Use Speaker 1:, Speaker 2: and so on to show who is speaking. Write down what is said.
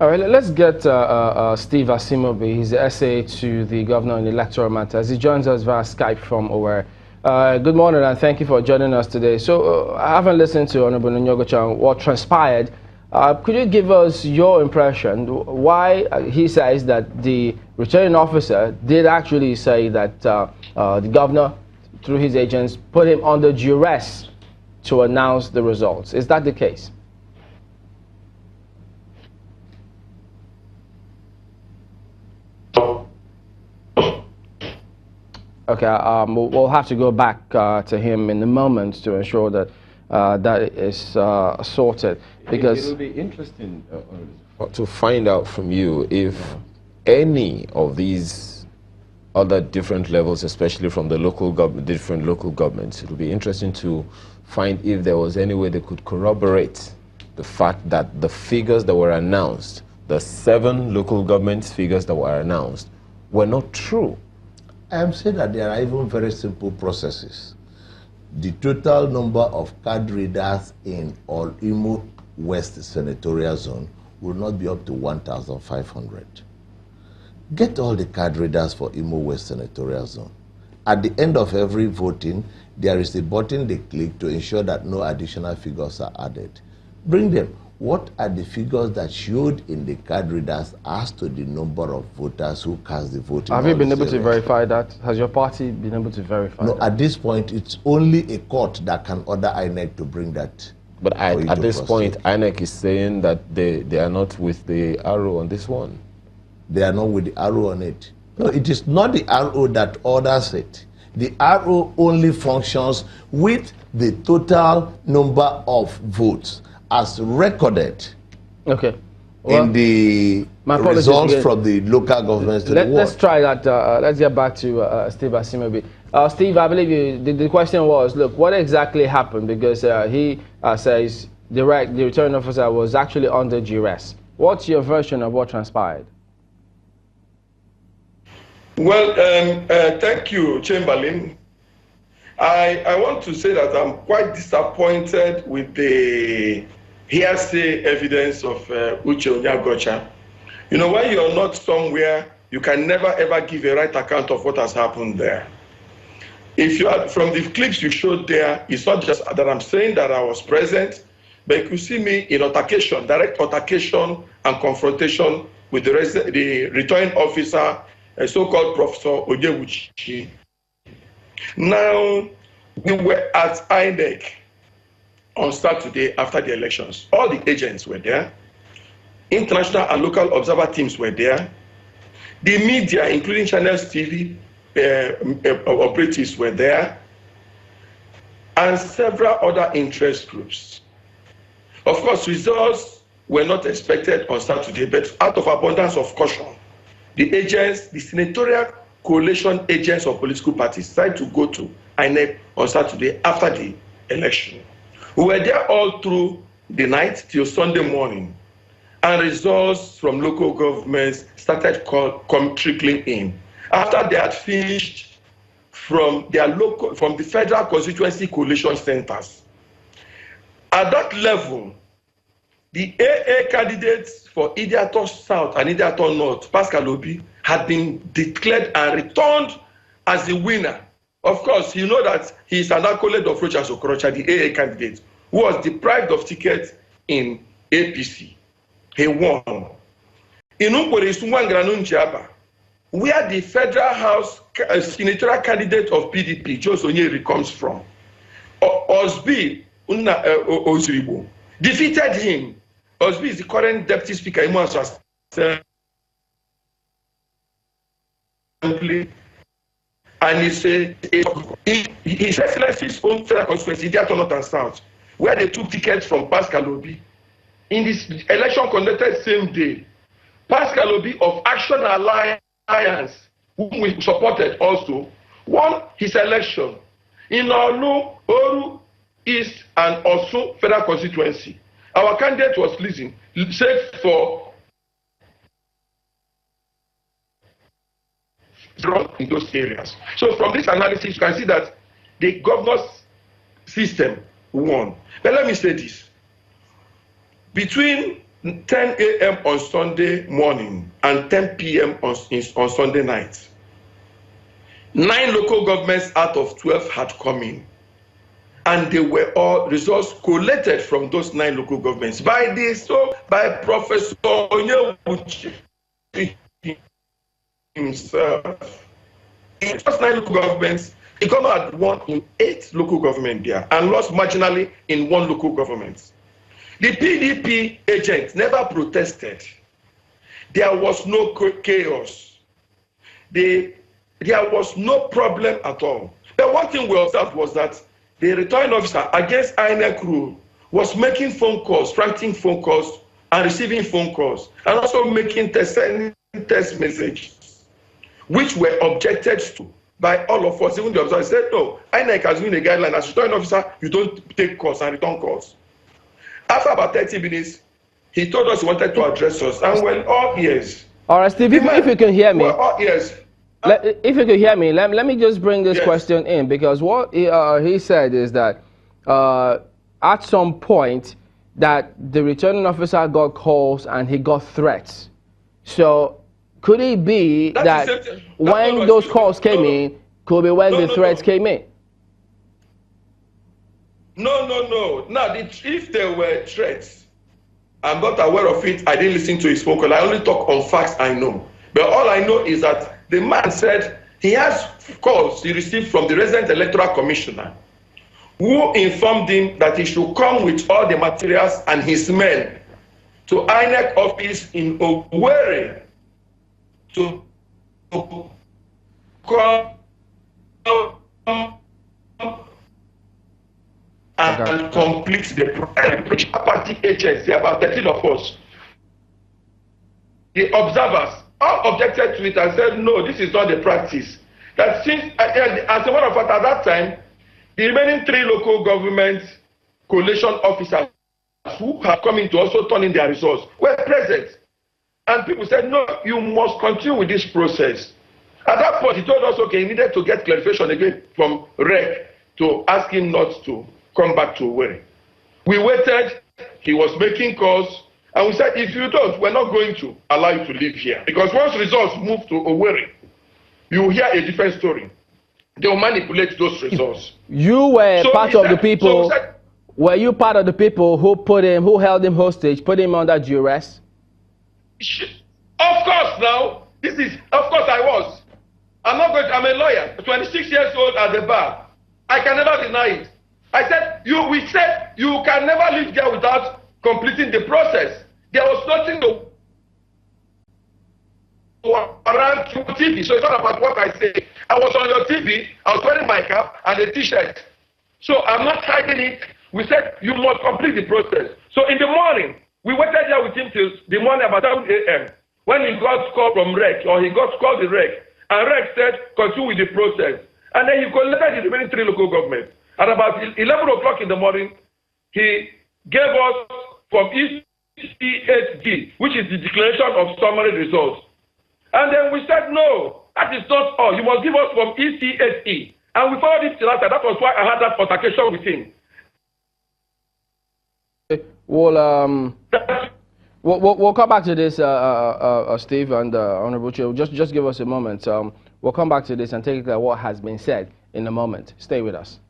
Speaker 1: All right, let's get Steve Asimobi. He's the SA to the governor on electoral matters. He joins us via Skype from Owerri. Good morning and thank you for joining us today. So I haven't listened to Honorable Okorocha on what transpired. Could you give us your impression why he says that the returning officer did actually say that the governor, through his agents, put him under duress to announce the results? Is that the case? Okay, we'll have to go back to him in a moment to ensure that that is sorted. Because
Speaker 2: it'll be interesting to find out from you if any of these other different levels, especially from the local government, different local governments, it'll be interesting to find if there was any way they could corroborate the fact that the figures that were announced, the 7 local governments figures that were announced, were not true.
Speaker 3: I am saying that there are even very simple processes. The total number of card readers in all Imo West Senatorial Zone will not be up to 1,500. Get all the card readers for Imo West Senatorial Zone. At the end of every voting, there is a button they click to ensure that no additional figures are added. Bring them. What are the figures that showed in the card readers as to the number of voters who cast the vote?
Speaker 1: Have you been able to verify that? Has your party been able to verify that?
Speaker 3: No, at this point, it's only a court that can order INEC to bring that.
Speaker 2: But at this point, INEC is saying that they are not with the arrow on this one.
Speaker 3: They are not with the arrow on it. No, it is not the arrow that orders it. The arrow only functions with the total number of votes as recorded in the results from the local governments.
Speaker 1: Let's try that. Let's get back to Steve Asimobi. Steve, I believe the question was, look, what exactly happened? Because he says the returning officer was actually under duress. What's your version of what transpired?
Speaker 4: Well, thank you, Chamberlain. I want to say that I'm quite disappointed with the hearsay evidence of Okorocha. You know, when you're not somewhere, you can never ever give a right account of what has happened there. If you are from the clips you showed there, it's not just that I'm saying that I was present, but you could see me in altercation, direct altercation and confrontation with the returning officer, a so-called Professor Ojewuchi. Now, we were at INEC on Saturday after the elections. All the agents were there. International and local observer teams were there. The media, including Channels TV operatives, were there. And several other interest groups. Of course, results were not expected on Saturday, but out of abundance of caution, the agents, the senatorial coalition agents of political parties, decided to go to INEC on Saturday after the election. We were there all through the night till Sunday morning, and results from local governments started trickling in. After they had finished from the federal constituency coalition centers. At that level, the AA candidates for Idiato South and Idiato North, Pascal Obi, had been declared and returned as the winner. Of course, you know that he is an accolade of Rochas Okorocha, the AA candidate, who was deprived of tickets in APC. He won. In Umkore, where the federal house senatorial candidate of PDP, Joe Onyeri, comes from, Osby Ozribo, defeated him. Osby is the current deputy speaker in Assembly. And he said, His Excellency's own federal constituency, Idiato North and South, where they took tickets from Pascal Obi. In this election conducted same day, Pascal Obi of Action Alliance, whom we supported also, won his election in Olu, Oru, East, and also federal constituency. Our candidate was losing, safe for in those areas. So from this analysis, you can see that the governor's system won. But let me say this. Between 10 a.m. on Sunday morning and 10 p.m. on Sunday night. 9 local governments out of 12 had come in. And they were all results collated from those 9 local governments by Professor Onyebuchi himself. In those 9 local governments, the government had won in 8 local governments there and lost marginally in 1 local government. The PDP agents never protested. There was no chaos. There was no problem at all. The one thing we observed was that the returning officer against INEC rule was making phone calls, writing phone calls, and receiving phone calls, and also making text messages, which were objected to by all of us. Even the observer said, no, INEC has been a guideline. As returning officer, you don't take calls and return calls. After about 30 minutes, he told us he wanted to address us, and we're all ears.
Speaker 1: All right, Steve, if you can hear me.
Speaker 4: We're all ears.
Speaker 1: If you could hear me, let me just bring this question in, because what he said is that at some point that the returning officer got calls and he got threats. So could it be that when those calls came in, could be when the threats came in?
Speaker 4: No. Now, if there were threats, I'm not aware of it. I didn't listen to his phone call. I only talk on facts I know. But all I know is that the man said he has calls he received from the resident electoral commissioner, who informed him that he should come with all the materials and his men to INEC office in Owerri to come and complete the party agency, about 13 of us. The observers all objected to it and said, no, this is not the practice. That since, as a matter of fact, at that time, the remaining 3 local government coalition officers who have come in to also turn in their results were present. And people said, no, you must continue with this process. At that point, he told us, okay, he needed to get clarification again from REC to ask him not to come back to Owerri. We waited, he was making calls, and we said, if you don't, we're not going to allow you to live here. Because once results move to Owerri, you will hear a different story. They will manipulate those results.
Speaker 1: You were part of the people. Were you part of the people who held him hostage, put him under duress?
Speaker 4: Of course, now. Of course I was. I'm a lawyer, 26 years old at the bar. I can never deny it. We said you can never leave there without completing the process. There was nothing to around your TV, so it's not about what I say. I was on your TV, I was wearing my cap and a t-shirt. So I'm not hiding it. We said you must complete the process. So in the morning, we waited there with him till the morning about 7 a.m. when he got called from REC, or he got called the REC, and REC said continue with the process. And then he collected the remaining 3 local governments. At about 11 o'clock in the morning, he gave us from EC8D, which is the declaration of summary results. And then we said, no, that is not all. You must give us from EC8E. And we followed it till after. That was why I had that altercation with him.
Speaker 1: We'll come back to this, Steve and Honorable Chair. Just give us a moment. We'll come back to this and take a look at what has been said in a moment. Stay with us.